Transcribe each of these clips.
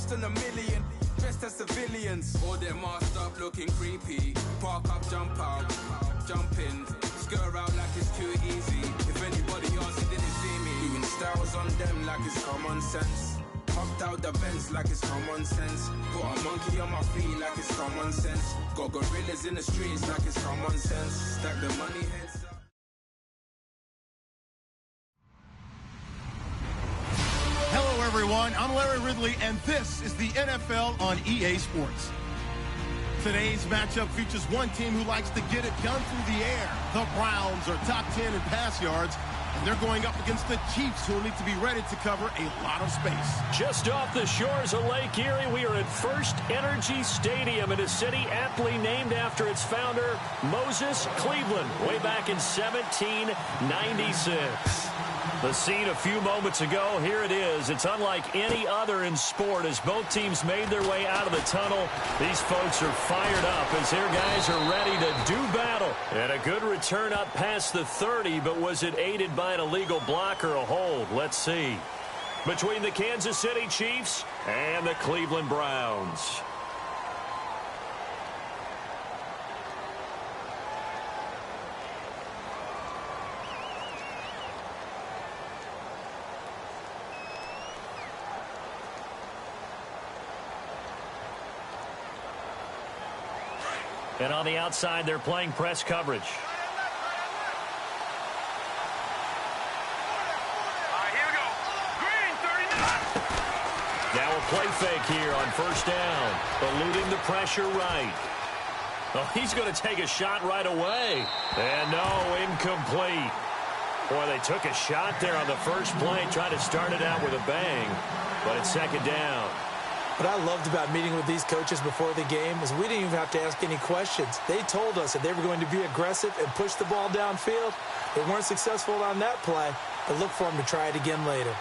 than a million, dressed as civilians. All them masked up looking creepy. Park up, jump out, jump in. Skirt out like it's too easy. If anybody else didn't see me. Doing styles on them like it's common sense. Hopped out the Benz like it's common sense. Put a monkey on my feet like it's common sense. Got gorillas in the streets like it's common sense. Stack the money heads up. Hello, everyone. I'm Larry Ridley, and this is the NFL on EA Sports. Today's matchup features one team who likes to get it done through the air. The Browns are top 10 in pass yards, and they're going up against the Chiefs, who will need to be ready to cover a lot of space. Just off the shores of Lake Erie, we are at First Energy Stadium in a city aptly named after its founder, Moses Cleveland, way back in 1796. The scene a few moments ago, here it is. It's unlike any other in sport as both teams made their way out of the tunnel. These folks are fired up as their guys are ready to do battle. And a good return up past the 30, but was it aided by an illegal block or a hold? Let's see. Between the Kansas City Chiefs and the Cleveland Browns. And on the outside, they're playing press coverage. All right, here we go. Green, 39. Now a play fake here on first down. Eluding the pressure right. Oh, he's going to take a shot right away. And no, incomplete. Boy, they took a shot there on the first play, trying to start it out with a bang. But it's second down. What I loved about meeting with these coaches before the game is we didn't even have to ask any questions. They told us that they were going to be aggressive and push the ball downfield. They weren't successful on that play, but look for them to try it again later.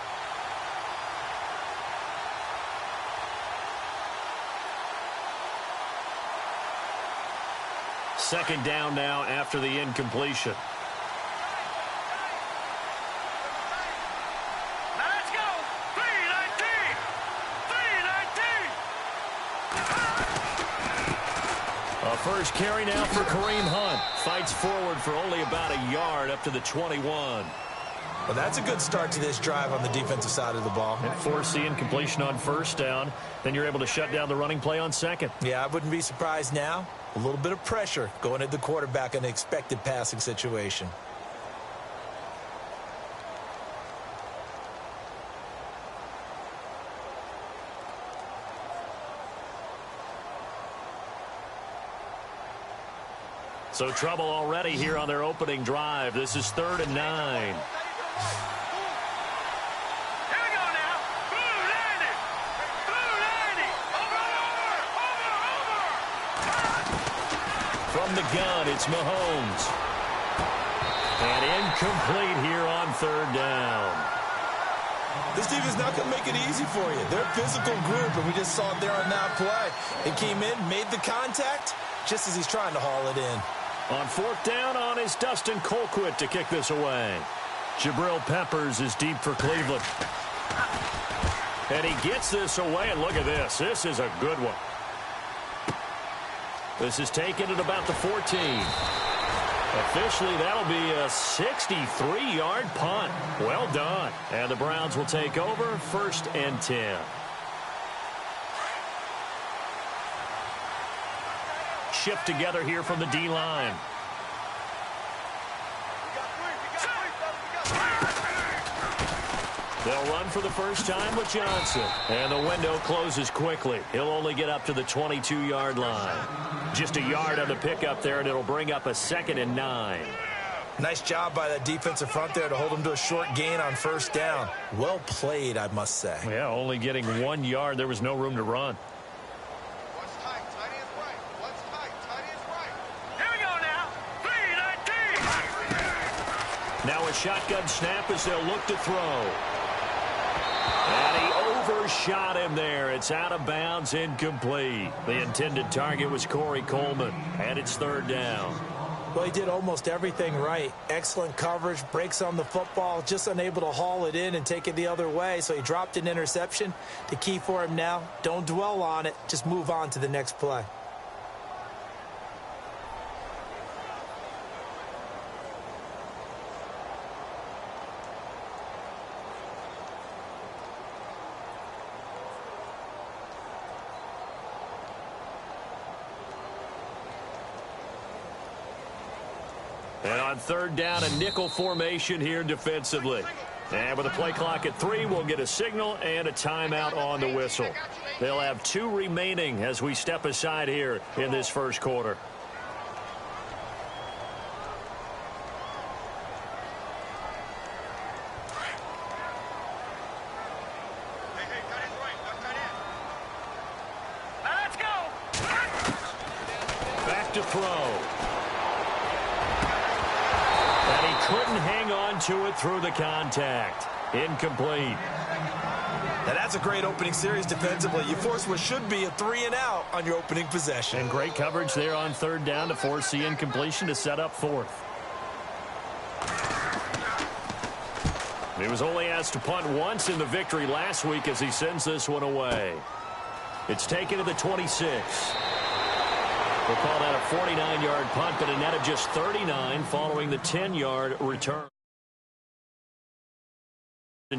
Second down now after the incompletion. First carry now for Kareem Hunt. Fights forward for only about a yard up to the 21. Well, that's a good start to this drive on the defensive side of the ball. And force the incompletion on first down. Then you're able to shut down the running play on second. Yeah, I wouldn't be surprised now. A little bit of pressure going at the quarterback in an expected passing situation. So trouble already here on their opening drive. This is 3rd and 9. Here we go now. Blue 90. Blue 90. Over. From the gun, it's Mahomes. And incomplete here on 3rd down. This team is not going to make it easy for you. They're a physical group, and we just saw it there on that play. They came in, made the contact, just as he's trying to haul it in. On 4th down on is Dustin Colquitt to kick this away. Jabril Peppers is deep for Cleveland. And he gets this away, and look at this. This is a good one. This is taken at about the 14. Officially, that'll be a 63-yard punt. Well done. And the Browns will take over 1st and 10. Shift together here from the D-line. They'll run for the first time with Johnson. And the window closes quickly. He'll only get up to the 22-yard line. Just a yard on the pickup there, and it'll bring up a 2nd and 9. Nice job by that defensive front there to hold him to a short gain on first down. Well played, I must say. Yeah, only getting 1 yard. There was no room to run. Now a shotgun snap as they'll look to throw. And he overshot him there. It's out of bounds, incomplete. The intended target was Corey Coleman, and it's 3rd down. Well, he did almost everything right. Excellent coverage, breaks on the football, just unable to haul it in and take it the other way, so he dropped an interception. The key for him now, don't dwell on it, just move on to the next play. And on third down, a nickel formation here defensively. And with a play clock at 3, we'll get a signal and a timeout on the whistle. They'll have 2 remaining as we step aside here in this first quarter. Let's go. Back to throw. And he couldn't hang on to it through the contact. Incomplete. Now that's a great opening series defensively. You force what should be a 3-and-out on your opening possession. And great coverage there on third down to force the incompletion to set up fourth. He was only asked to punt once in the victory last week as he sends this one away. It's taken to the 26. We'll call that a 49-yard punt, but a net of just 39 following the 10-yard return.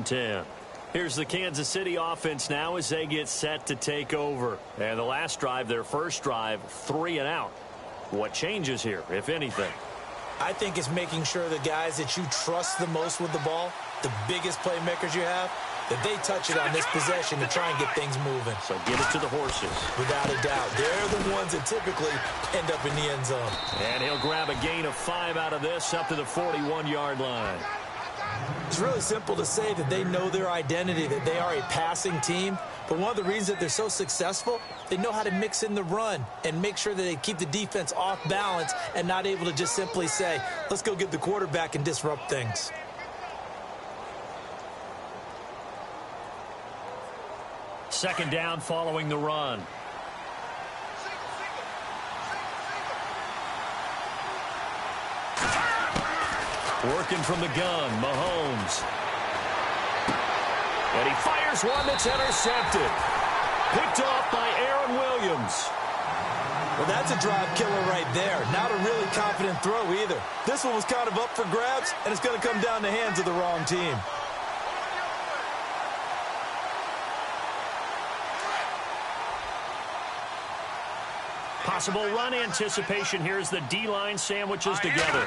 10. Here's the Kansas City offense now as they get set to take over. And the last drive, their first drive, 3-and-out. What changes here, if anything? I think it's making sure the guys that you trust the most with the ball, the biggest playmakers you have, that they touch it on this possession to try and get things moving. So get it to the horses. Without a doubt. They're the ones that typically end up in the end zone. And he'll grab a gain of 5 out of this up to the 41-yard line. It's really simple to say that they know their identity, that they are a passing team. But one of the reasons that they're so successful, they know how to mix in the run and make sure that they keep the defense off balance and not able to just simply say, let's go get the quarterback and disrupt things. Second down following the run. Working from the gun, Mahomes. And he fires one that's intercepted. Picked off by Aaron Williams. Well, that's a drive killer right there. Not a really confident throw either. This one was kind of up for grabs, and it's going to come down the hands of the wrong team. Possible run anticipation here as the D-line sandwiches together.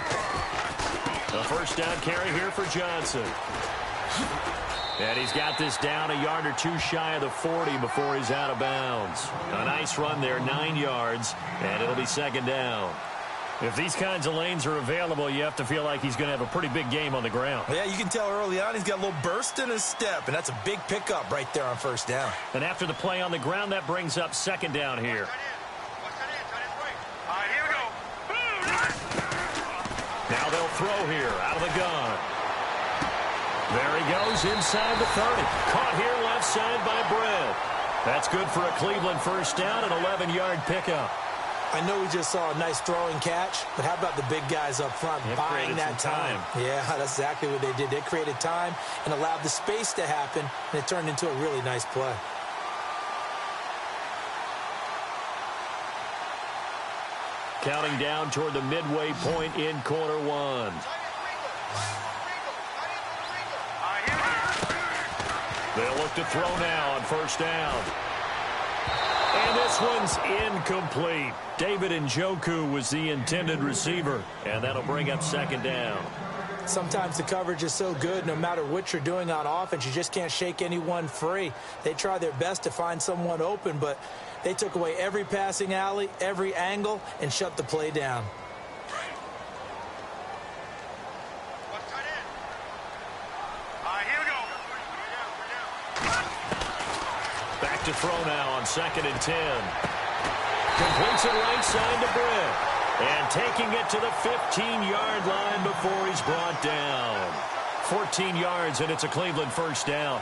The first down carry here for Johnson. And he's got this down a yard or two shy of the 40 before he's out of bounds. A nice run there, 9 yards, and it'll be second down. If these kinds of lanes are available, you have to feel like he's going to have a pretty big game on the ground. Yeah, you can tell early on he's got a little burst in his step, and that's a big pickup right there on first down. And after the play on the ground, that brings up second down here. All right, here we go. Now they'll throw here out of the gun. There he goes inside the 30. Caught here left side by Brett. That's good for a Cleveland first down, an 11-yard pickup. I know we just saw a nice throwing catch, but how about the big guys up front buying that time? Yeah, that's exactly what they did. They created time and allowed the space to happen, and it turned into a really nice play. Counting down toward the midway point in quarter one. They'll look to throw now on first down. And this one's incomplete. David Njoku was the intended receiver, and that'll bring up second down. Sometimes the coverage is so good, no matter what you're doing on offense, you just can't shake anyone free. They try their best to find someone open, but they took away every passing alley, every angle, and shut the play down. Back to throw now on 2nd and 10. Completes it right side to Britt. And taking it to the 15-yard line before he's brought down. 14 yards, and it's a Cleveland first down.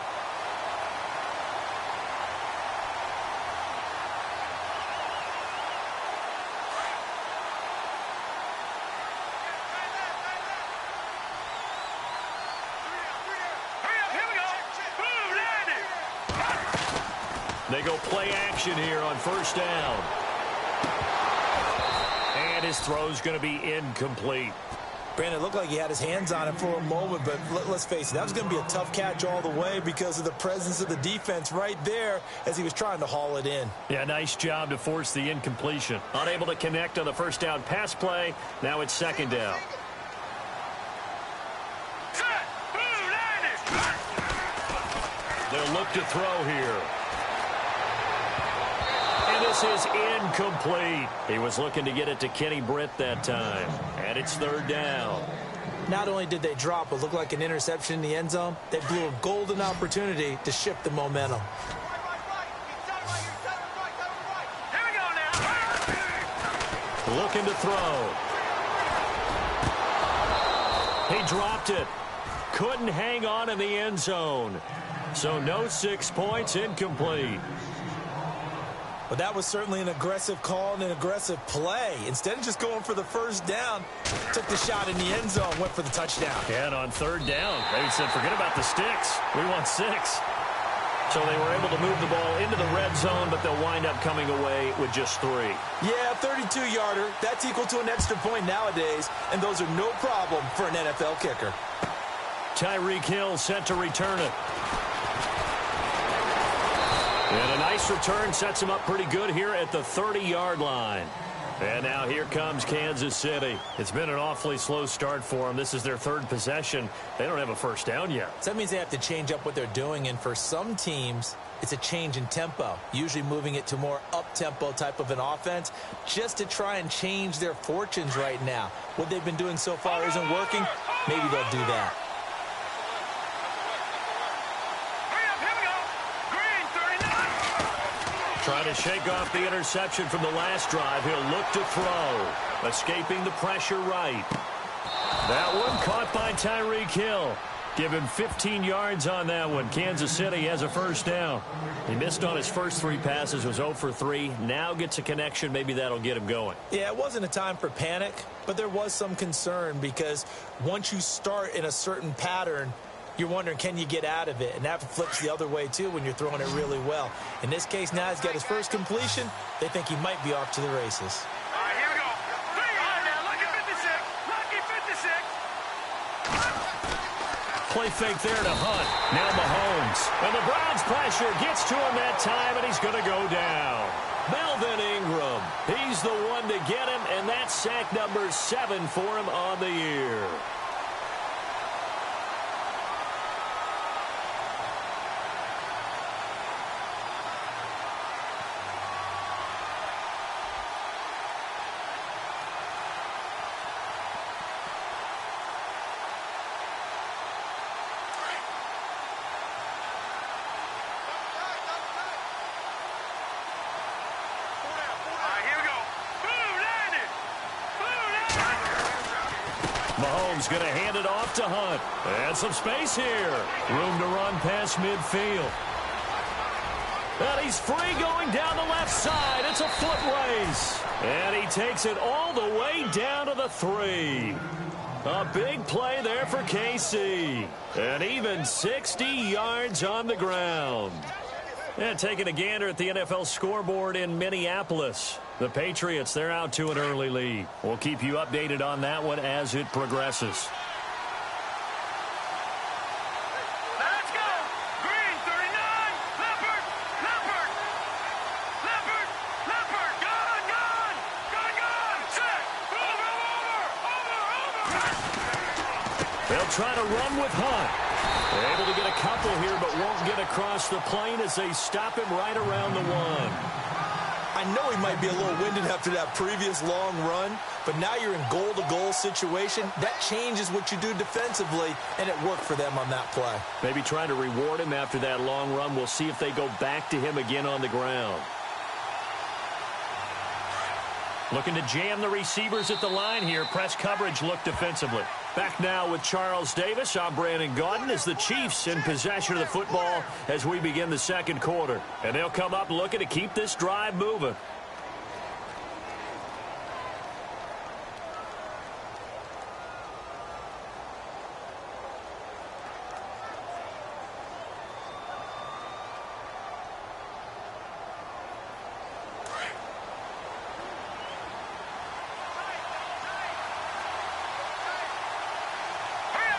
They go play action here on first down. And his throw's going to be incomplete. Brandon, it looked like he had his hands on it for a moment, but let's face it, that was going to be a tough catch all the way because of the presence of the defense right there as he was trying to haul it in. Yeah, nice job to force the incompletion. Unable to connect on the first down pass play. Now it's second down. They'll look to throw here. And this is incomplete. He was looking to get it to Kenny Britt that time. And it's third down. Not only did they drop what looked like an interception in the end zone, they blew a golden opportunity to shift the momentum. Here we go now. Looking to throw. He dropped it. Couldn't hang on in the end zone. So no 6 points, incomplete. But that was certainly an aggressive call and an aggressive play. Instead of just going for the first down, took the shot in the end zone, went for the touchdown. And on third down, they said, forget about the sticks. We want 6. So they were able to move the ball into the red zone, but they'll wind up coming away with just 3. Yeah, 32-yarder. That's equal to an extra point nowadays, and those are no problem for an NFL kicker. Tyreek Hill set to return it. And a nice return sets him up pretty good here at the 30-yard line. And now here comes Kansas City. It's been an awfully slow start for them. This is their third possession. They don't have a first down yet. So that means they have to change up what they're doing, and for some teams, it's a change in tempo, usually moving it to more up-tempo type of an offense just to try and change their fortunes right now. What they've been doing so far isn't working. Maybe they'll do that. Trying to shake off the interception from the last drive. He'll look to throw. Escaping the pressure right. That one caught by Tyreek Hill. Give him 15 yards on that one. Kansas City has a first down. He missed on his first 3 passes, was 0 for 3. Now gets a connection. Maybe that'll get him going. Yeah, it wasn't a time for panic, but there was some concern because once you start in a certain pattern, you're wondering, can you get out of it? And that flips the other way, too, when you're throwing it really well. In this case, now he's got his first completion. They think he might be off to the races. All right, here we go. Now, lucky 56. Lucky 56. Play fake there to Hunt. Now Mahomes. And the Browns pressure gets to him that time, and he's going to go down. Melvin Ingram. He's the one to get him, and that's sack number 7 for him on the year. Mahomes going to hand it off to Hunt. And some space here. Room to run past midfield. And he's free going down the left side. It's a foot race. And he takes it all the way down to the 3. A big play there for KC. And even 60 yards on the ground. And taking a gander at the NFL scoreboard in Minneapolis. The Patriots, they're out to an early lead. We'll keep you updated on that one as it progresses. Let's go. Green, 39. Leopard. Leopard. Leopard. Leopard. Gone, gone. Gone, gone. Set. Over. They'll try to run with Hunt. They're able to get a couple here, but won't get across the plane as they stop him right around the 1. I know he might be a little winded after that previous long run, but now you're in goal-to-goal situation. That changes what you do defensively, and it worked for them on that play. Maybe trying to reward him after that long run. We'll see if they go back to him again on the ground. Looking to jam the receivers at the line here. Press coverage look defensively. Back now with Charles Davis. I'm Brandon Gaudin as the Chiefs in possession of the football as we begin the second quarter. And they'll come up looking to keep this drive moving.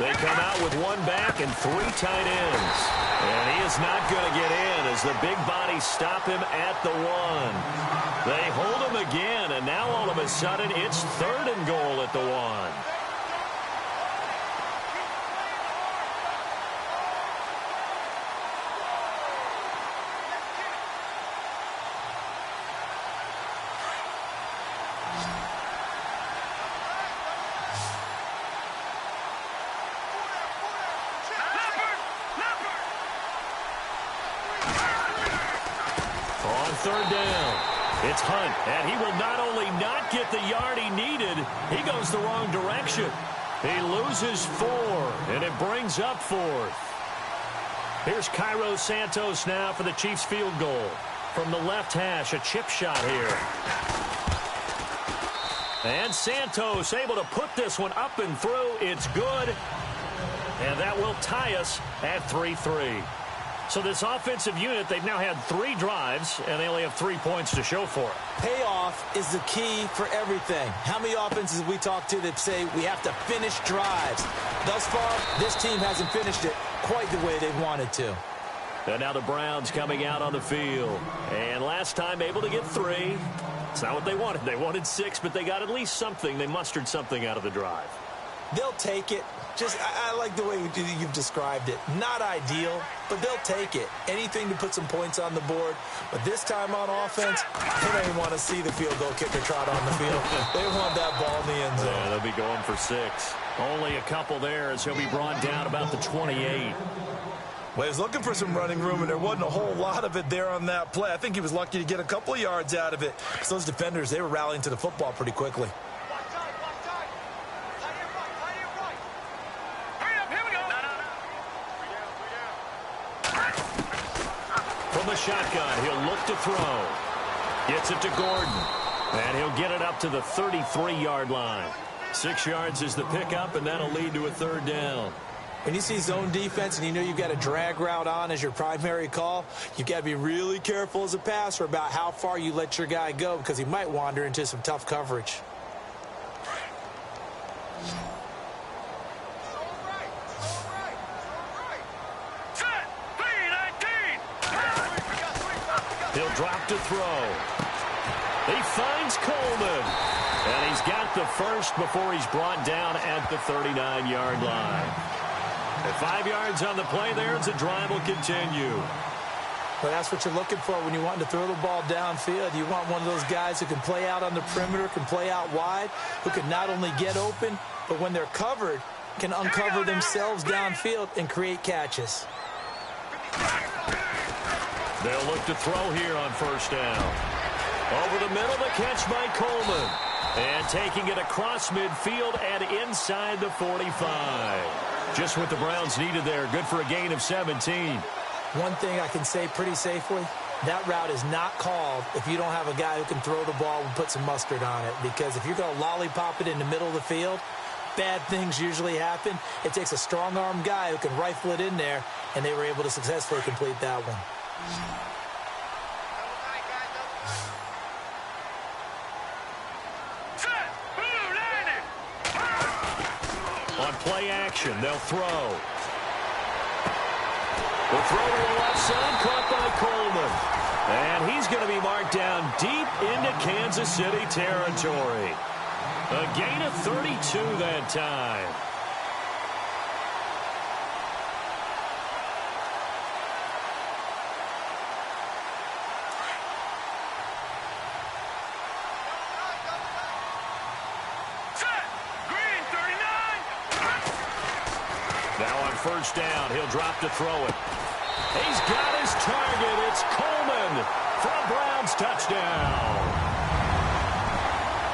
They come out with one back and 3 tight ends. And he is not going to get in as the big bodies stop him at the 1. They hold him again, and now all of a sudden it's 3rd and goal at the 1. On 3rd down, it's Hunt, and he will not only not get the yard he needed, he goes the wrong direction. He loses 4, and it brings up 4th. Here's Cairo Santos now for the Chiefs field goal. From the left hash, a chip shot here. And Santos able to put this one up and through. It's good, and that will tie us at 3-3. So this offensive unit, they've now had 3 drives, and they only have 3 points to show for it. Payoff is the key for everything. How many offenses we talk to that say we have to finish drives? Thus far, this team hasn't finished it quite the way they wanted to. And now the Browns coming out on the field. And last time able to get 3. It's not what they wanted. They wanted 6, but they got at least something. They mustered something out of the drive. They'll take it. I like the way you've described it. Not ideal, but they'll take it. Anything to put some points on the board. But this time on offense, they don't even want to see the field goal kicker trot on the field. They want that ball in the end zone. Yeah, they'll be going for 6. Only a couple there as he'll be brought down about the 28. Well, he was looking for some running room, and there wasn't a whole lot of it there on that play. I think he was lucky to get a couple of yards out of it. So those defenders, they were rallying to the football pretty quickly. From the shotgun, he'll look to throw. Gets it to Gordon. And he'll get it up to the 33-yard line. 6 yards is the pickup, and that'll lead to a 3rd down. When you see zone defense and you know you've got a drag route on as your primary call, you've got to be really careful as a passer about how far you let your guy go because he might wander into some tough coverage. He'll drop to throw. He finds Coleman. And he's got the first before he's brought down at the 39-yard line. At 5 yards on the play there as the drive will continue. Well, that's what you're looking for when you want to throw the ball downfield. You want one of those guys who can play out on the perimeter, can play out wide, who can not only get open, but when they're covered, can uncover themselves downfield and create catches. They'll look to throw here on 1st down. Over the middle, the catch by Coleman. And taking it across midfield and inside the 45. Just what the Browns needed there. Good for a gain of 17. One thing I can say pretty safely, that route is not called if you don't have a guy who can throw the ball and put some mustard on it. Because if you're going to lollipop it in the middle of the field, bad things usually happen. It takes a strong-armed guy who can rifle it in there, and they were able to successfully complete that one. On play action, they'll throw. The throw to the left side, caught by Coleman. And he's going to be marked down deep into Kansas City territory. A gain of 32 that time. Now on 1st down, he'll drop to throw it. He's got his target. It's Coleman for a Browns touchdown.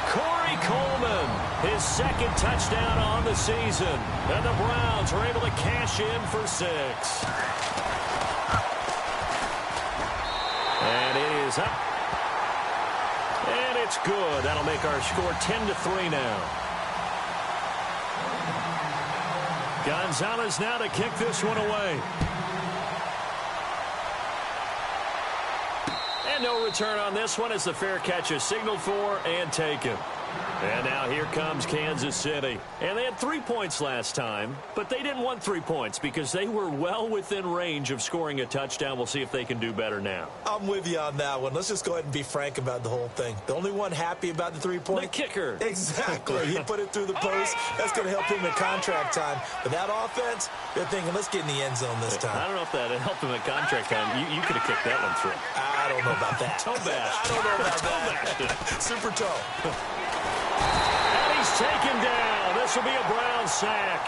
Corey Coleman, his 2nd touchdown on the season. And the Browns are able to cash in for 6. And it is up. And it's good. That'll make our score 10-3 now. Gonzalez now to kick this one away. And no return on this one as the fair catch is signaled for and taken. And now here comes Kansas City. And they had 3 points last time, but they didn't want 3 points because they were well within range of scoring a touchdown. We'll see if they can do better now. I'm with you on that one. Let's just go ahead and be frank about the whole thing. The only one happy about the 3-point? The kicker. Exactly. He put it through the post. That's going to help him in contract time. But that offense, they're thinking, let's get in the end zone this time. I don't know if that helped him in contract time. You could have kicked that one through. I don't know about that. Toe bash. I don't know about that. Super toe. And he's taken down. This will be a Brown sack.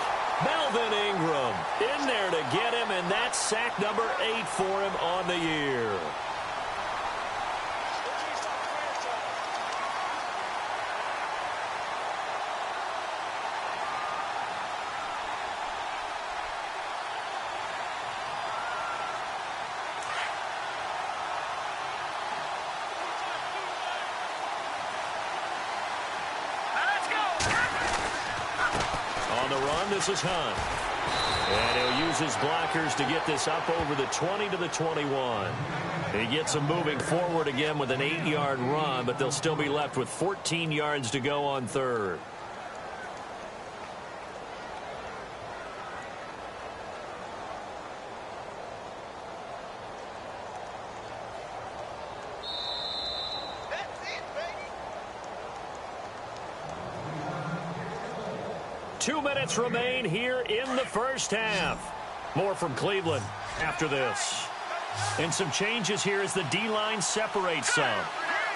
Melvin Ingram in there to get him, and that's sack number 8 for him on the year. This is Hunt. And he'll use his blockers to get this up over the 20 to the 21. He gets them moving forward again with an 8-yard run, but they'll still be left with 14 yards to go on third. Two minutes remain here in the first half. More from Cleveland after this. And some changes here as the D-line separates some.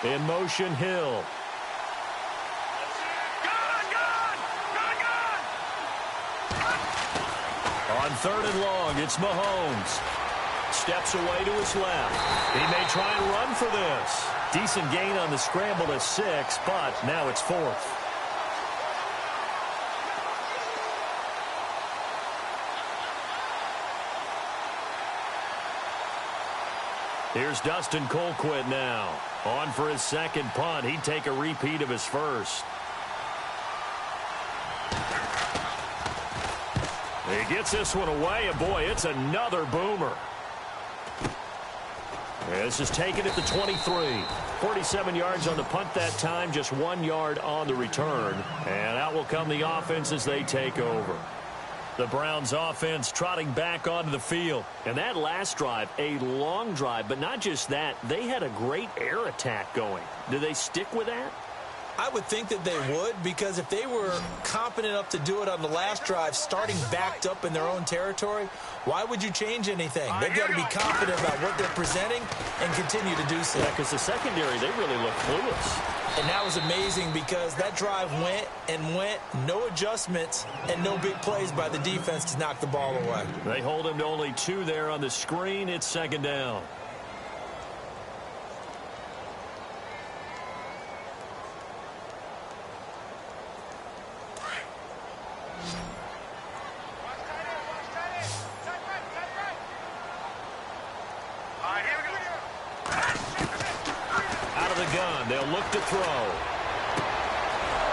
In motion, Hill. On third and long, it's Mahomes. Steps away to his left. He may try and run for this. Decent gain on the scramble to 6, but now it's 4th. Here's Dustin Colquitt now. On for his second punt. He'd take a repeat of his first. He gets this one away, and boy, it's another boomer. This is taken at the 23. 47 yards on the punt that time, just 1 yard on the return. And out will come the offense as they take over. The Browns offense trotting back onto the field. And that last drive, a long drive, but not just that, they had a great air attack going. Do they stick with that? I would think that they would, because if they were competent enough to do it on the last drive, starting backed up in their own territory, why would you change anything? They've got to be confident about what they're presenting and continue to do so. Yeah, because the secondary, they really look clueless. And that was amazing because that drive went and went, no adjustments and no big plays by the defense to knock the ball away. They hold him to only 2 there on the screen. It's second down. They'll look to throw.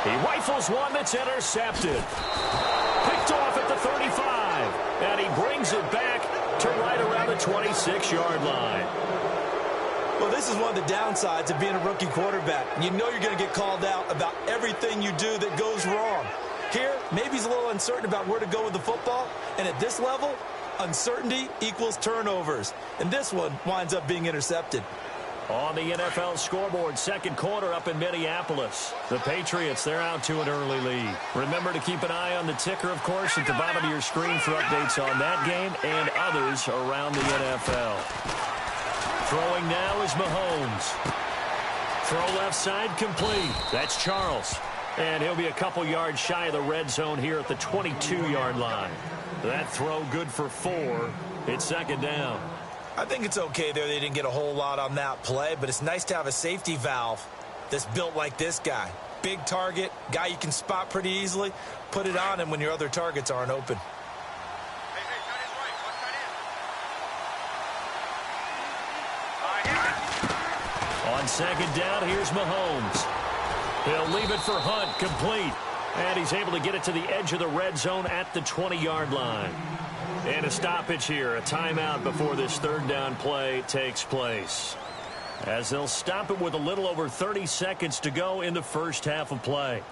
He rifles one that's intercepted. Picked off at the 35. And he brings it back to right around the 26-yard line. Well, this is one of the downsides of being a rookie quarterback. You know you're going to get called out about everything you do that goes wrong. Here, maybe he's a little uncertain about where to go with the football. And at this level, uncertainty equals turnovers. And this one winds up being intercepted. On the NFL scoreboard, second quarter up in Minneapolis. The Patriots, they're out to an early lead. Remember to keep an eye on the ticker, of course, at the bottom of your screen for updates on that game and others around the NFL. Throwing now is Mahomes. Throw left side complete. That's Charles. And he'll be a couple yards shy of the red zone here at the 22-yard line. That throw good for 4. It's second down. I think it's okay there. They didn't get a whole lot on that play, but it's nice to have a safety valve that's built like this guy. Big target, guy you can spot pretty easily. Put it on him when your other targets aren't open. On second down, here's Mahomes. He'll leave it for Hunt, complete. And he's able to get it to the edge of the red zone at the 20-yard line. And a stoppage here, a timeout before this third down play takes place. as they'll stop it with a little over 30 seconds to go in the first half of play.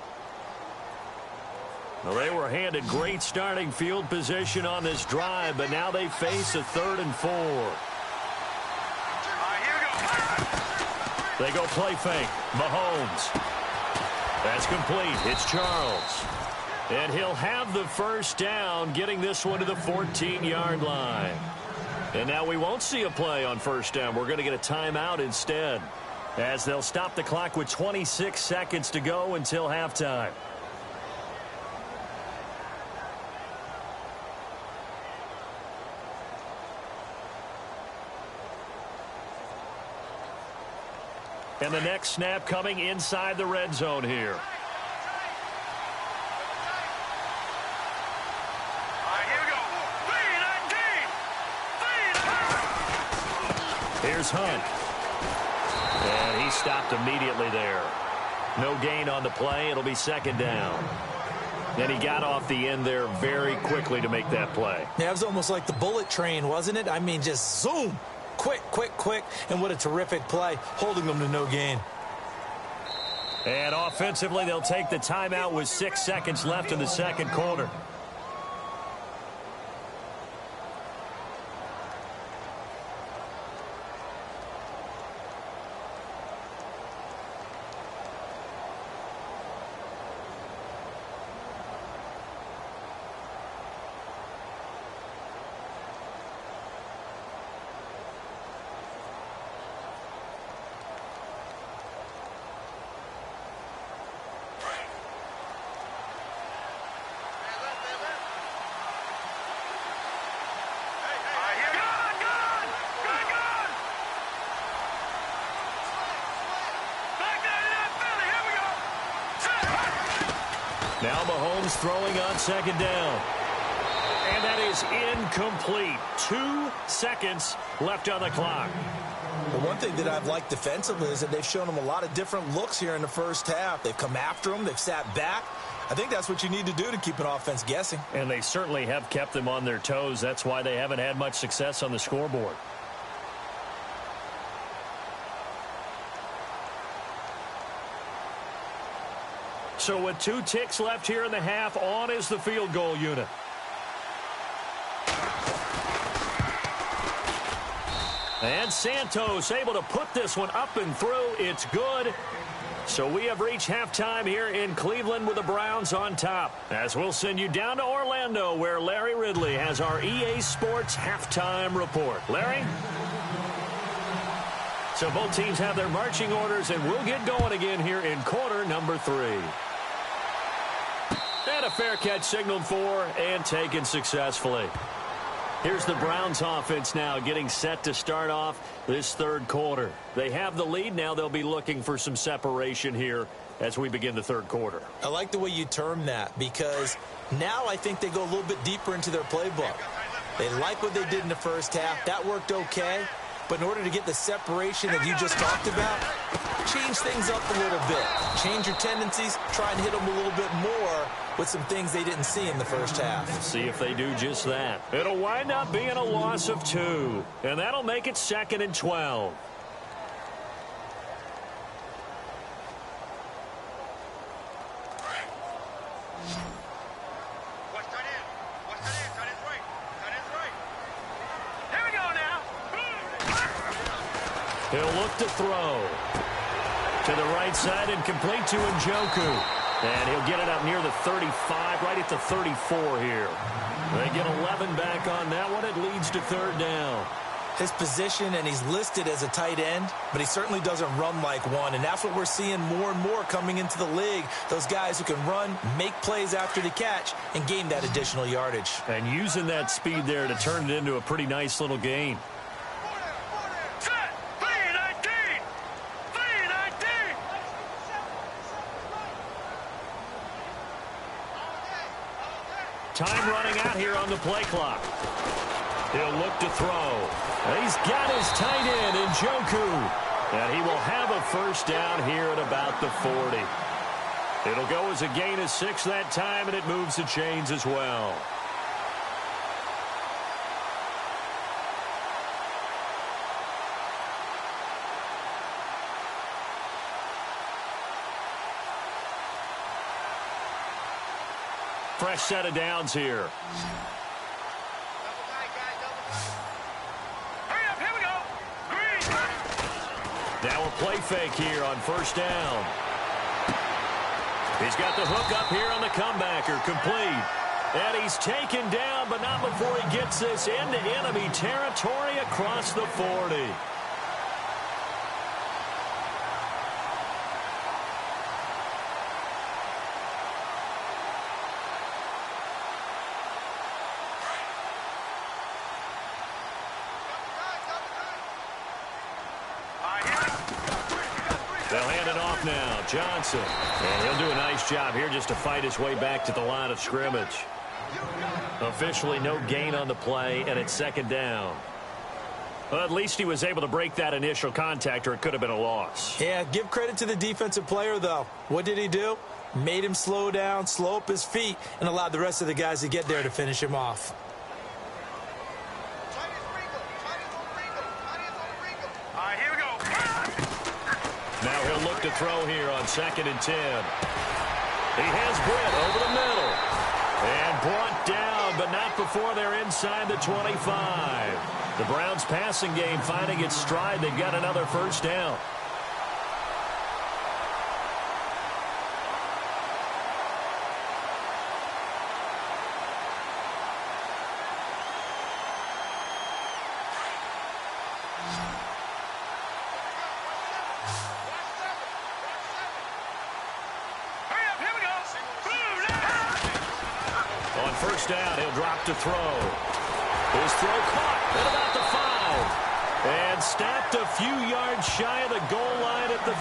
Well, they were handed great starting field position on this drive, but now they face a 3rd and 4. They go play fake. Mahomes. That's complete. It's Charles. And he'll have the first down, getting this one to the 14-yard line. And now we won't see a play on first down. We're going to get a timeout instead, as they'll stop the clock with 26 seconds to go until halftime. And the next snap coming inside the red zone here. Here's Hunt. And he stopped immediately there. No gain on the play. It'll be 2nd down. And he got off the end there very quickly to make that play. Yeah, it was almost like the bullet train, wasn't it? I mean, just zoom. Quick, quick, quick. And what a terrific play, holding them to no gain. And offensively, they'll take the timeout with 6 seconds left in the second quarter. Now Mahomes throwing on 2nd down. And that is incomplete. 2 seconds left on the clock. The one thing that I've liked defensively is that they've shown him a lot of different looks here in the first half. They've come after him. They've sat back. I think that's what you need to do to keep an offense guessing. And they certainly have kept them on their toes. That's why they haven't had much success on the scoreboard. So with 2 ticks left here in the half, on is the field goal unit. And Santos able to put this one up and through. It's good. So we have reached halftime here in Cleveland with the Browns on top. As we'll send you down to Orlando, where Larry Ridley has our EA Sports halftime report. Larry? So both teams have their marching orders, and we'll get going again here in quarter number 3. And a fair catch signaled for and taken successfully. Here's the Browns offense now getting set to start off this third quarter. They have the lead. Now they'll be looking for some separation here as we begin the third quarter. I like the way you term that, because now I think they go a little bit deeper into their playbook. They like what they did in the first half. That worked okay. But in order to get the separation that you just talked about, change things up a little bit. Change your tendencies. Try and hit them a little bit more with some things they didn't see in the first half. See if they do just that. It'll wind up being a loss of 2. And that'll make it 2nd and 12. He'll look to throw. To the right side and complete to Njoku. And he'll get it up near the 35, right at the 34 here. They get 11 back on that one. It leads to 3rd down. His position, and he's listed as a tight end, but he certainly doesn't run like one. And that's what we're seeing more and more coming into the league. Those guys who can run, make plays after the catch, and gain that additional yardage. And using that speed there to turn it into a pretty nice little gain. Time running out here on the play clock. He'll look to throw. He's got his tight end, Njoku. And he will have a first down here at about the 40. It'll go as a gain of 6 that time, and it moves the chains as well. Fresh set of downs here. Hurry up, here we go. Green. Now a play fake here on first down. He's got the hook up here on the comebacker, complete. And he's taken down, but not before he gets this into enemy territory across the 40. They'll hand it off now. Johnson. And he'll do a nice job here just to fight his way back to the line of scrimmage. Officially no gain on the play, and it's second down. Well, at least he was able to break that initial contact, or it could have been a loss. Yeah, give credit to the defensive player, though. What did he do? Made him slow down, slow up his feet, and allowed the rest of the guys to get there to finish him off. All right, here we go. Now he'll look to throw here on 2nd and 10. He has Britt over the middle. And brought down, but not before they're inside the 25. The Browns passing game finding its stride. They've got another first down. First down, he'll drop to throw. His throw caught at about the 5. And stopped a few yards shy of the goal line at the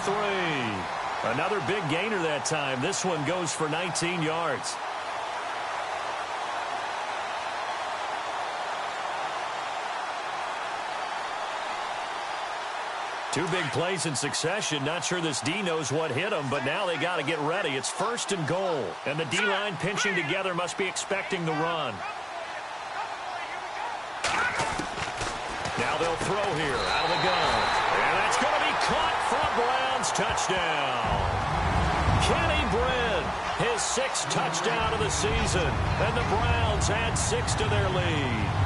3. Another big gainer that time. This one goes for 19 yards. Two big plays in succession. Not sure this D knows what hit him, but now they got to get ready. It's 1st and goal, and the D-line pinching together must be expecting the run. Now they'll throw here out of the gun, and that's going to be caught for a Browns touchdown. Kenny Britt, his 6th touchdown of the season, and the Browns add 6 to their lead.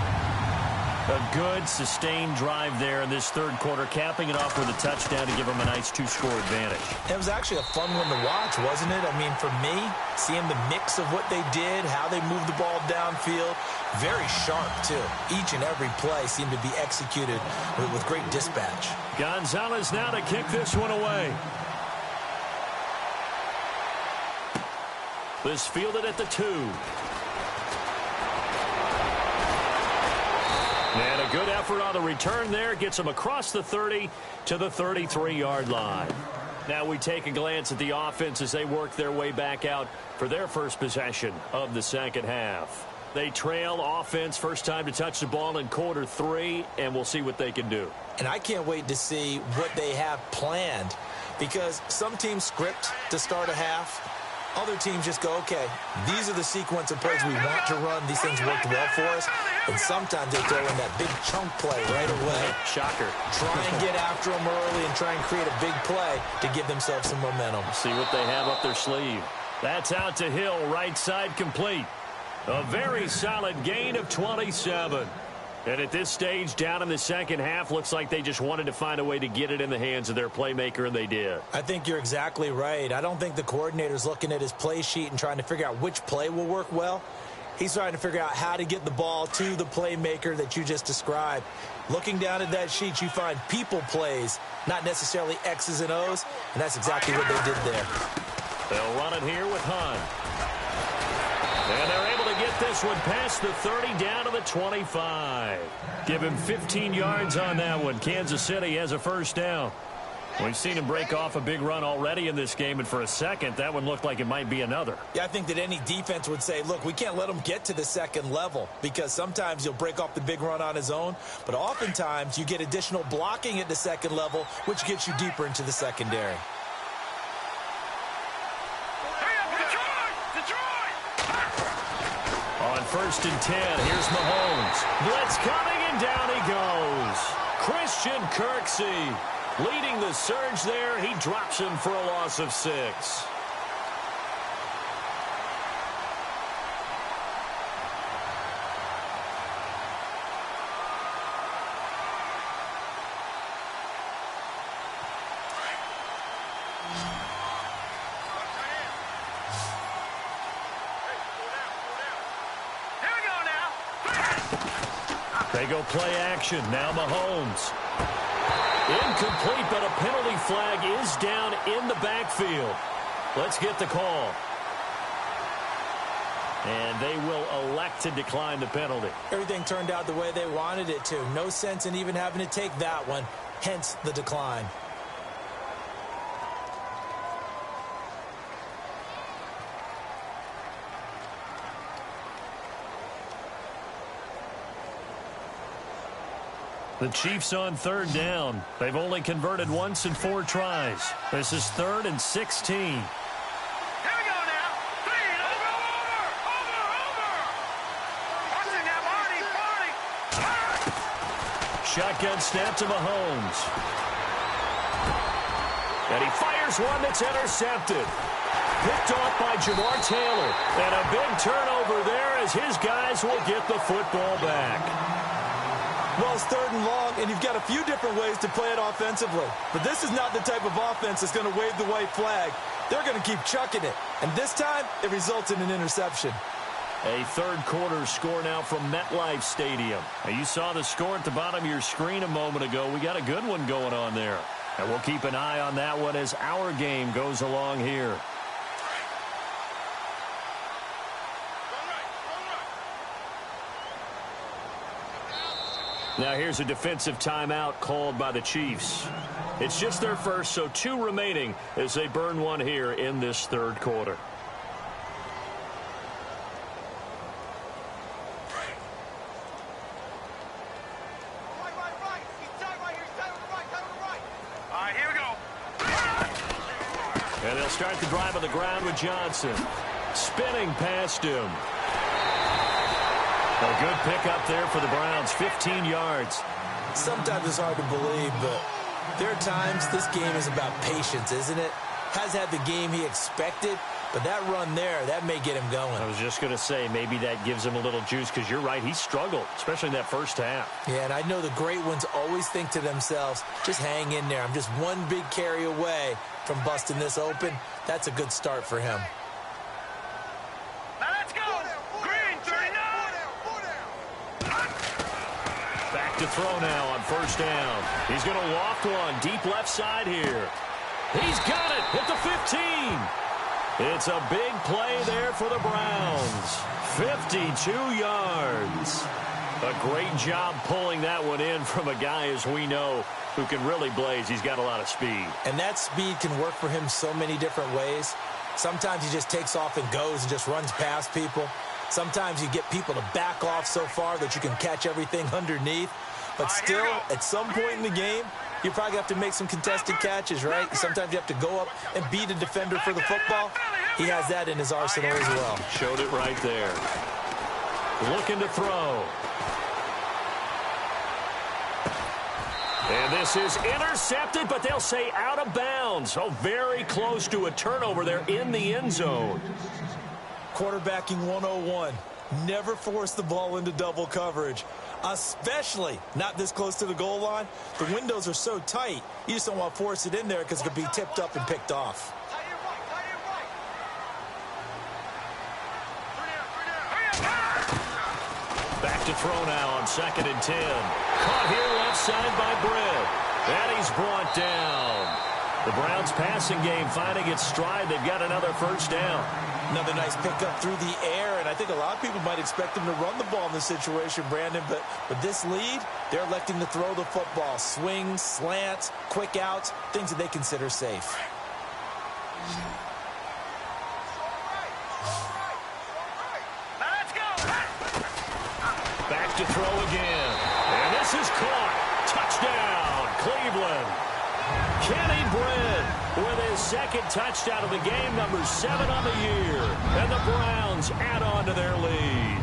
A good, sustained drive there in this third quarter, capping it off with a touchdown to give them a nice 2-score advantage. It was actually a fun one to watch, wasn't it? I mean, for me, seeing the mix of what they did, how they moved the ball downfield, very sharp, too. Each and every play seemed to be executed with great dispatch. Gonzalez now to kick this one away. This fielded at the 2. And a good effort on the return there. Gets them across the 30 to the 33-yard line. Now we take a glance at the offense as they work their way back out for their first possession of the second half. They trail offense, first time to touch the ball in quarter 3, and we'll see what they can do. And I can't wait to see what they have planned, because some teams script to start a half. Other teams just go, okay, these are the sequence of plays we want to run. These things worked well for us. And sometimes they throw in that big chunk play right away. Shocker. Try and get after them early and try and create a big play to give themselves some momentum. See what they have up their sleeve. That's out to Hill, right side complete. A very solid gain of 27. And at this stage, down in the second half, looks like they just wanted to find a way to get it in the hands of their playmaker, and they did. I think you're exactly right. I don't think the coordinator's looking at his play sheet and trying to figure out which play will work well. He's trying to figure out how to get the ball to the playmaker that you just described. Looking down at that sheet, you find people plays, not necessarily X's and O's, and that's exactly what they did there. They'll run it here with Hunt. And they're able to get this one past the 30 down to the 25. Give him 15 yards on that one. Kansas City has a first down. We've seen him break off a big run already in this game, and for a second, that one looked like it might be another. Yeah, I think that any defense would say, look, we can't let him get to the second level, because sometimes he'll break off the big run on his own, but oftentimes you get additional blocking at the second level, which gets you deeper into the secondary. On 1st and 10, here's Mahomes. Blitz coming, and down he goes. Christian Kirksey leading the surge there. He drops him for a loss of 6. They go play action. Now Mahomes. Incomplete, but a penalty flag is down in the backfield. Let's get the call. And they will elect to decline the penalty. Everything turned out the way they wanted it to. No sense in even having to take that one, hence the decline. The Chiefs on third down. They've only converted once in 4 tries. This is 3rd and 16. Here we go now. Clean. Over. Watching that, Marty. Shotgun snap to Mahomes. And he fires one that's intercepted. Picked off by Jamar Taylor. And a big turnover there as his guys will get the football back. Well, it's 3rd and long, and you've got a few different ways to play it offensively. But this is not the type of offense that's going to wave the white flag. They're going to keep chucking it. And this time, it results in an interception. A third-quarter score now from MetLife Stadium. Now, you saw the score at the bottom of your screen a moment ago. We got a good one going on there. And we'll keep an eye on that one as our game goes along here. Now here's a defensive timeout called by the Chiefs. It's just their first, so 2 remaining as they burn one here in this third quarter. All right, here we go. And they'll start the drive on the ground with Johnson. Spinning past him. A good pickup there for the Browns, 15 yards. Sometimes it's hard to believe, but there are times this game is about patience, isn't it? Has had the game he expected, but that run there, that may get him going. I was just going to say, maybe that gives him a little juice, because you're right, he struggled, especially in that first half. Yeah, and I know the great ones always think to themselves, just hang in there. I'm just one big carry away from busting this open. That's a good start for him. Now let's go. Green, 39. Back to throw now on first down. He's going to loft one deep left side here. He's got it at the 15. It's a big play there for the Browns. 52 yards. A great job pulling that one in from a guy, as we know, who can really blaze. He's got a lot of speed. And that speed can work for him so many different ways. Sometimes he just takes off and goes and just runs past people. Sometimes you get people to back off so far that you can catch everything underneath. But still, at some point in the game, you probably have to make some contested catches, right? Sometimes you have to go up and beat a defender for the football. He has that in his arsenal as well. Showed it right there. Looking to throw. And this is intercepted, but they'll say out of bounds. Oh, very close to a turnover there in the end zone. Quarterbacking 101. Never force the ball into double coverage, especially not this close to the goal line. The windows are so tight, you just don't want to force it in there because it could be tipped up and picked off. Back to throw now on 2nd and 10. Caught here left side by Britt. And he's brought down. The Browns passing game finding its stride. They've got another first down. Another nice pickup through the air, and I think a lot of people might expect them to run the ball in this situation, Brandon, but with this lead, they're electing to throw the football. Swings, slants, quick outs, things that they consider safe. Let's go. Back to throw again. And this is caught. Touchdown, Cleveland. Kenny Britt with his 2nd touchdown of the game, number 7 on the year. And the Browns add on to their lead.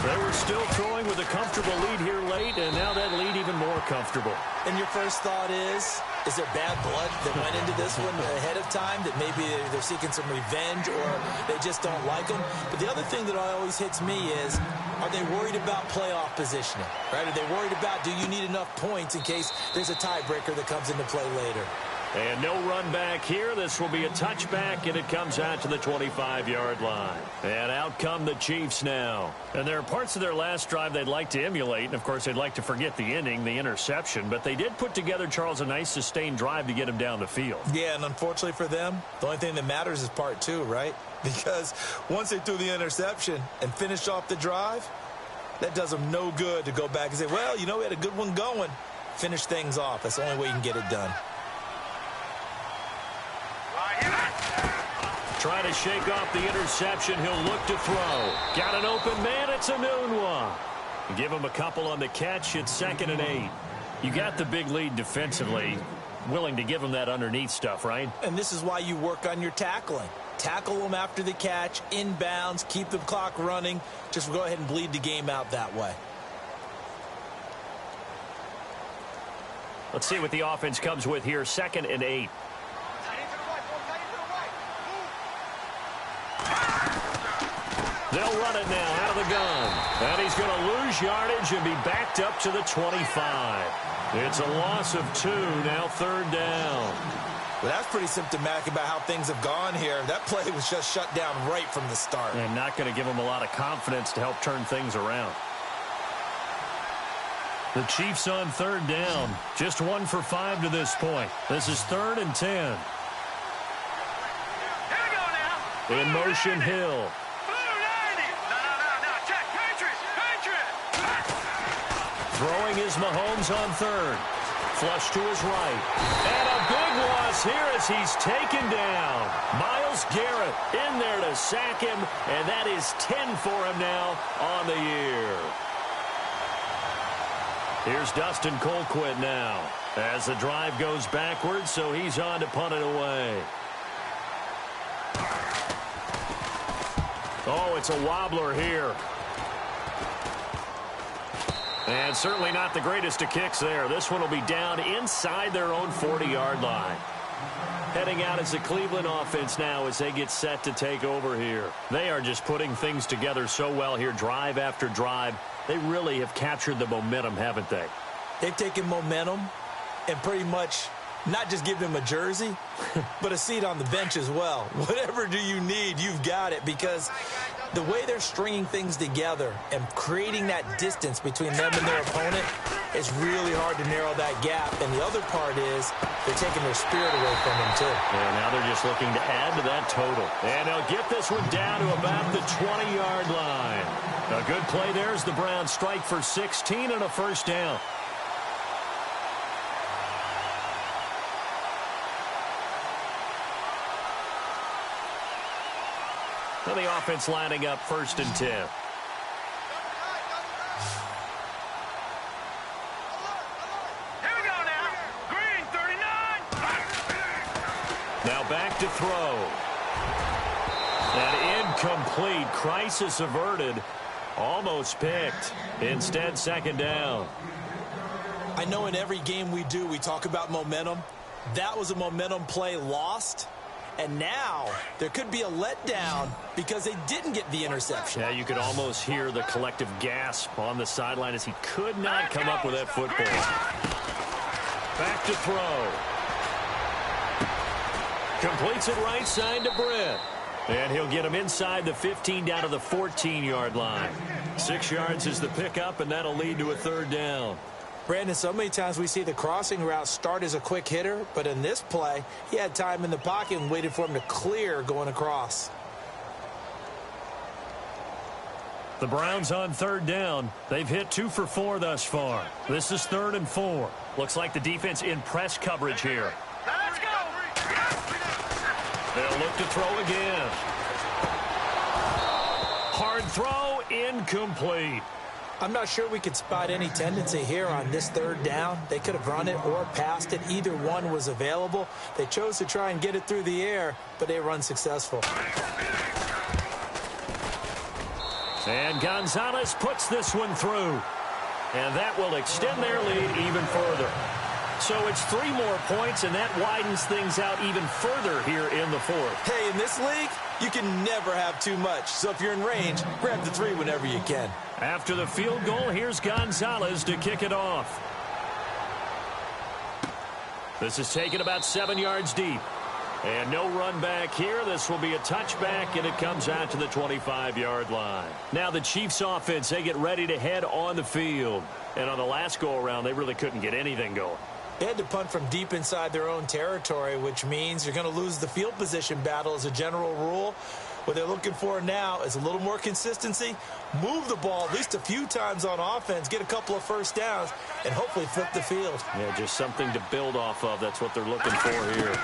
They were still throwing with a comfortable lead here late, and now that lead even more comfortable. And your first thought is there bad blood that went into this one ahead of time, that maybe they're seeking some revenge or they just don't like them? But the other thing that always hits me is, are they worried about playoff positioning, right? Are they worried about, do you need enough points in case there's a tiebreaker that comes into play later? And no run back here. This will be a touchback, and it comes out to the 25-yard line. And out come the Chiefs now. And there are parts of their last drive they'd like to emulate. And, of course, they'd like to forget the inning, the interception. But they did put together, Charles, a nice sustained drive to get him down the field. Yeah, and unfortunately for them, the only thing that matters is part two, right? Because once they threw the interception and finished off the drive, that does them no good to go back and say, well, you know, we had a good one going. Finish things off. That's the only way you can get it done. Trying to shake off the interception. He'll look to throw. Got an open man. It's Enunwa. Give him a couple on the catch. It's 2nd and 8. You got the big lead defensively. Willing to give him that underneath stuff, right? And this is why you work on your tackling. Tackle them after the catch, inbounds, keep the clock running. Just go ahead and bleed the game out that way. Let's see what the offense comes with here. 2nd and 8. They'll run it now out of the gun. And he's going to lose yardage and be backed up to the 25. It's a loss of 2, now 3rd down. Well, that's pretty symptomatic about how things have gone here. That play was just shut down right from the start. And not going to give him a lot of confidence to help turn things around. The Chiefs on 3rd down. Just 1 for 5 to this point. This is 3rd and 10. Here we go now. In motion, Hill. Throwing is Mahomes on 3rd. Flush to his right. And a big loss here as he's taken down. Myles Garrett in there to sack him, and that is 10 for him now on the year. Here's Dustin Colquitt now as the drive goes backwards, so he's on to punt it away. Oh, it's a wobbler here. And certainly not the greatest of kicks there. This one will be down inside their own 40-yard line. Heading out as the Cleveland offense now as they get set to take over here. They are just putting things together so well here, drive after drive. They really have captured the momentum, haven't they? They've taken momentum and pretty much not just give them a jersey, but a seat on the bench as well. Whatever do you need, you've got it, because the way they're stringing things together and creating that distance between them and their opponent is really hard to narrow that gap. And the other part is they're taking their spirit away from them, too. And now they're just looking to add to that total. And they'll get this one down to about the 20-yard line. A good play there as the Browns strike for 16 and a 1st down. So the offense lining up 1st and 10. Here we go now. Green 39. Now back to throw. An incomplete. Crisis averted. Almost picked. Instead, 2nd down. I know in every game we do, we talk about momentum. That was a momentum play lost. And now there could be a letdown because they didn't get the interception. Yeah, you could almost hear the collective gasp on the sideline as he could not come up with that football. Back to throw. Completes it right side to Britt. And he'll get him inside the 15 down to the 14-yard line. 6 yards is the pickup, and that'll lead to a 3rd down. Brandon, so many times we see the crossing route start as a quick hitter, but in this play, he had time in the pocket and waited for him to clear going across. The Browns on 3rd down. They've hit 2 for 4 thus far. This is 3rd and 4. Looks like the defense in press coverage here. Let's go. They'll look to throw again. Hard throw, incomplete. I'm not sure we could spot any tendency here on this 3rd down. They could have run it or passed it. Either one was available. They chose to try and get it through the air, but they were unsuccessful. And Gonzalez puts this one through. And that will extend their lead even further. So it's 3 more points, and that widens things out even further here in the 4th. Hey, in this league, you can never have too much. So if you're in range, grab the 3 whenever you can. After the field goal, here's Gonzalez to kick it off. This is taken about 7 yards deep. And no run back here. This will be a touchback, and it comes out to the 25-yard line. Now the Chiefs offense, they get ready to head on the field. And on the last go-around, they really couldn't get anything going. They had to punt from deep inside their own territory, which means you're going to lose the field position battle as a general rule. What they're looking for now is a little more consistency, move the ball at least a few times on offense, get a couple of first downs, and hopefully flip the field. Yeah, just something to build off of. That's what they're looking for here.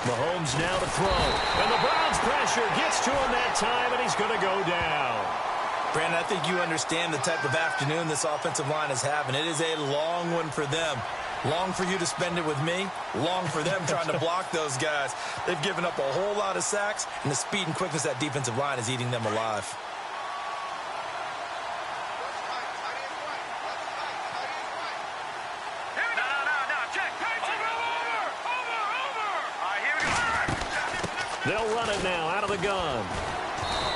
Mahomes now to throw. And the Browns pressure gets to him that time, and he's going to go down. Brandon, I think you understand the type of afternoon this offensive line is having. It is a long one for them. Long for you to spend it with me. Long for them trying to block those guys. They've given up a whole lot of sacks, and the speed and quickness of that defensive line is eating them alive. They'll run it now out of the gun.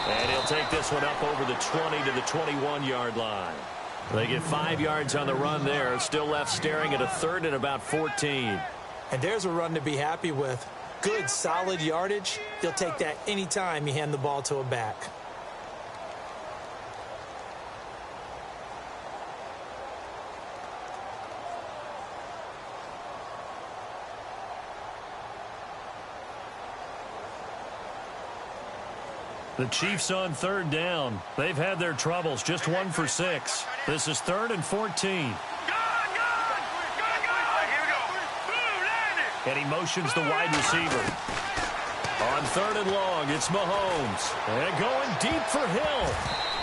And he'll take this one up over the 20 to the 21-yard line. They get 5 yards on the run there. Still left staring at a third and about 14. And there's a run to be happy with. Good, solid yardage. He'll take that anytime you hand the ball to a back. The Chiefs on third down. They've had their troubles. Just 1 for 6. This is 3rd and 14. And he motions the wide receiver. On 3rd and long, it's Mahomes. And going deep for Hill.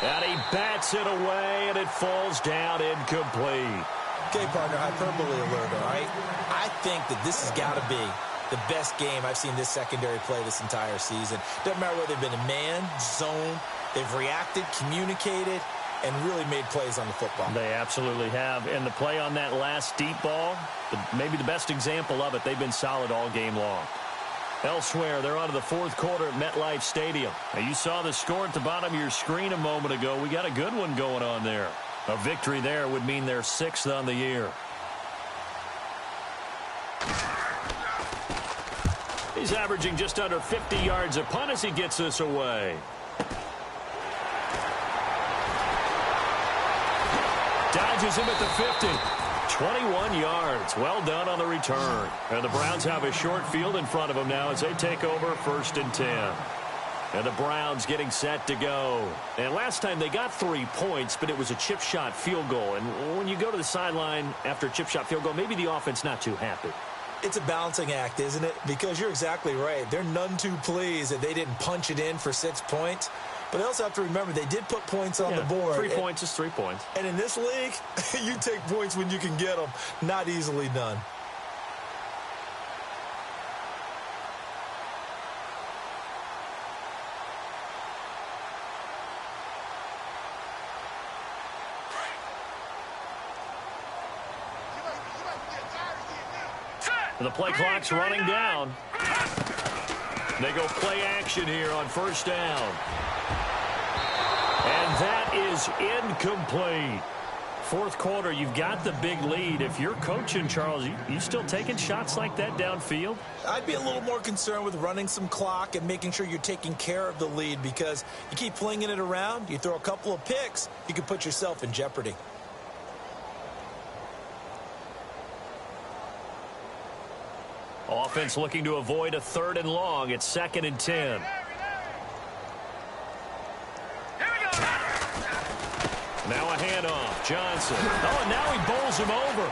And he bats it away, and it falls down incomplete. Okay, partner, hyperbole alert, all right? I think that this has got to be the best game I've seen this secondary play this entire season. Doesn't matter whether they've been in man, zone, they've reacted, communicated, and really made plays on the football. They absolutely have. And the play on that last deep ball, maybe the best example of it, they've been solid all game long. Elsewhere, they're on to the 4th quarter at MetLife Stadium. Now, you saw the score at the bottom of your screen a moment ago. We got a good one going on there. A victory there would mean they're 6th on the year. He's averaging just under 50 yards a punt as he gets this away. Dodges him at the 50. 21 yards. Well done on the return. And the Browns have a short field in front of them now as they take over 1st and 10. And the Browns getting set to go. And last time they got 3 points, but it was a chip shot field goal. And when you go to the sideline after a chip shot field goal, maybe the offense not too happy. It's a balancing act, isn't it? Because you're exactly right. They're none too pleased that they didn't punch it in for 6 points. But they also have to remember they did put points on the board. 3 points is 3 points. And in this league, you take points when you can get them. Not easily done. The play clock's running down. They go play action here on 1st down. And that is incomplete. 4th quarter, you've got the big lead. If you're coaching, Charles, you still taking shots like that downfield? I'd be a little more concerned with running some clock and making sure you're taking care of the lead, because you keep flinging it around, you throw a couple of picks, you can put yourself in jeopardy. Offense looking to avoid a 3rd and long. It's 2nd and 10. Now a handoff. Johnson. Oh, and now he bowls him over.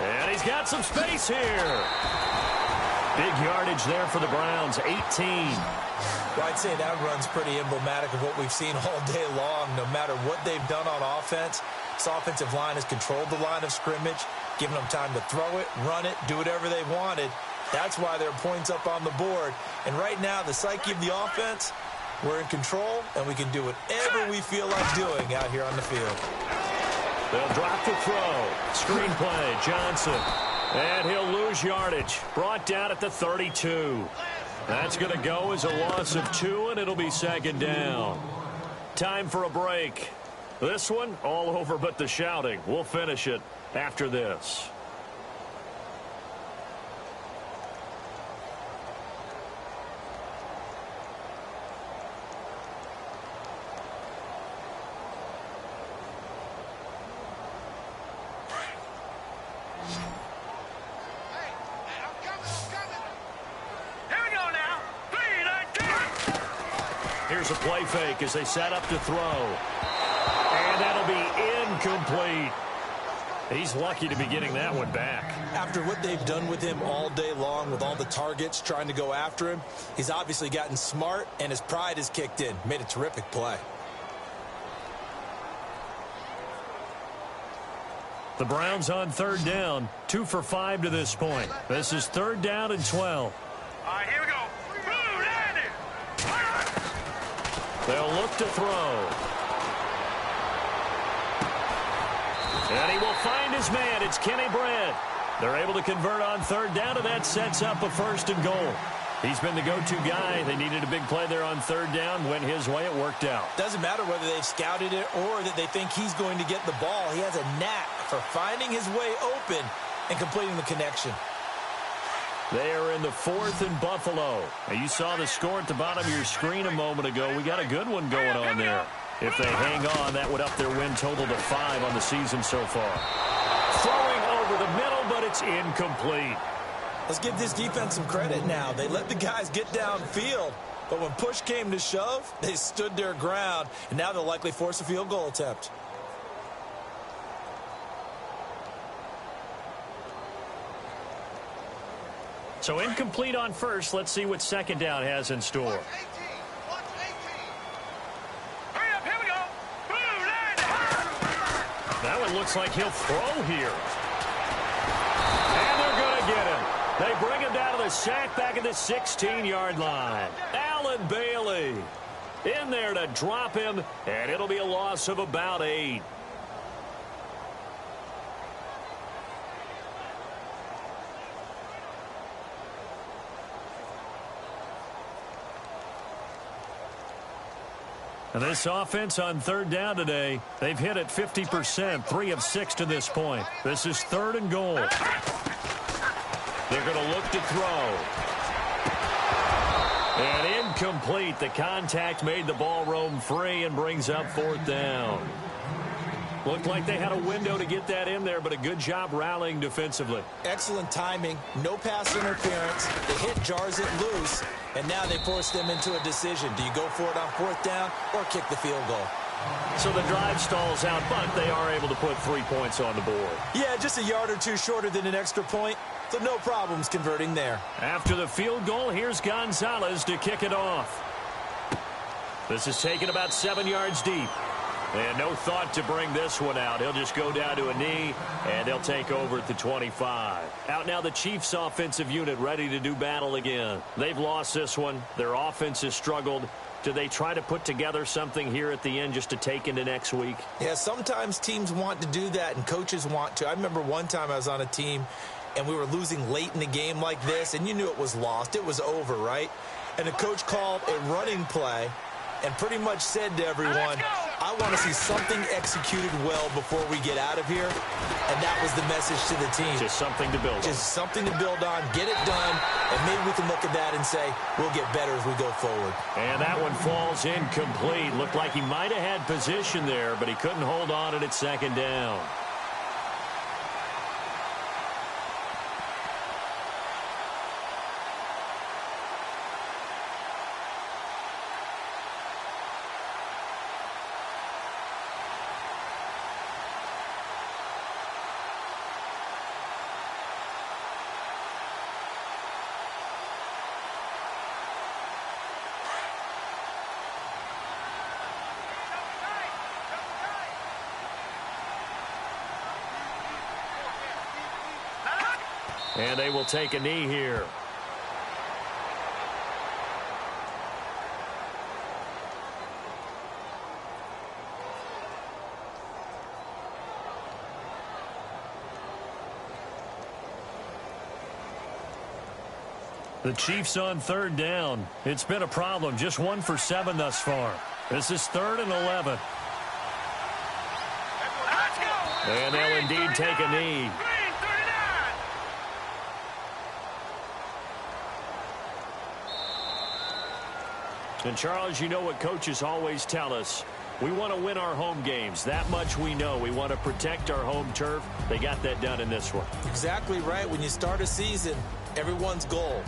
And he's got some space here. Big yardage there for the Browns, 18. Well, I'd say that run's pretty emblematic of what we've seen all day long. No matter what they've done on offense, this offensive line has controlled the line of scrimmage, giving them time to throw it, run it, do whatever they wanted. That's why there are points up on the board. And right now, the psyche of the offense, we're in control, and we can do whatever we feel like doing out here on the field. They'll drop the throw. Screen play, Johnson. And he'll lose yardage. Brought down at the 32. That's going to go as a loss of 2, and it'll be 2nd down. Time for a break. This one, all over but the shouting. We'll finish it after this. Here's a play fake as they set up to throw. And that'll be incomplete. He's lucky to be getting that one back. After what they've done with him all day long, with all the targets trying to go after him, he's obviously gotten smart, and his pride has kicked in. Made a terrific play. The Browns on third down, 2 for 5 to this point. This is 3rd down and 12. All right, here we go. Blue, landing. They'll look to throw. And he will find his man. It's Kenny Brett. They're able to convert on third down, and that sets up a 1st and goal. He's been the go-to guy. They needed a big play there on third down. Went his way. It worked out. Doesn't matter whether they've scouted it or that they think he's going to get the ball. He has a knack for finding his way open and completing the connection. They are in the 4th and Buffalo. Now, you saw the score at the bottom of your screen a moment ago. We got a good one going on there. If they hang on, that would up their win total to 5 on the season so far. Throwing over the middle, but it's incomplete. Let's give this defense some credit now. They let the guys get downfield, but when push came to shove, they stood their ground, and now they'll likely force a field goal attempt. So incomplete on first. Let's see what 2nd down has in store. That one looks like he'll throw here. And they're going to get him. They bring him down to the sack back at the 16-yard line. Allen Bailey in there to drop him, and it'll be a loss of about 8. And this offense on third down today, they've hit it 50%, 3 of 6 to this point. This is 3rd and goal. They're going to look to throw. And incomplete. The contact made the ball roam free and brings up 4th down. Looked like they had a window to get that in there, but a good job rallying defensively. Excellent timing. No pass interference. The hit jars it loose, and now they force them into a decision. Do you go for it on 4th down or kick the field goal? So the drive stalls out, but they are able to put 3 points on the board. Yeah, just a yard or 2 shorter than an extra point, so no problems converting there. After the field goal, here's Gonzalez to kick it off. This is taken about 7 yards deep. And no thought to bring this one out. He'll just go down to a knee, and they'll take over at the 25. Out now the Chiefs' offensive unit ready to do battle again. They've lost this one. Their offense has struggled. Do they try to put together something here at the end just to take into next week? Yeah, sometimes teams want to do that, and coaches want to. I remember one time I was on a team, and we were losing late in the game like this, and you knew it was lost. It was over, right? And the coach called a running play and pretty much said to everyone, I want to see something executed well before we get out of here. And that was the message to the team. Just something to build on. Just something to build on, get it done, and maybe we can look at that and say, we'll get better as we go forward. And that one falls incomplete. Looked like he might have had position there, but he couldn't hold on at 2nd down. And they will take a knee here. The Chiefs on 3rd down. It's been a problem. Just 1 for 7 thus far. This is 3rd and 11. And they'll indeed take a knee. And, Charles, you know what coaches always tell us. We want to win our home games. That much we know. We want to protect our home turf. They got that done in this one. Exactly right. When you start a season, everyone's goal,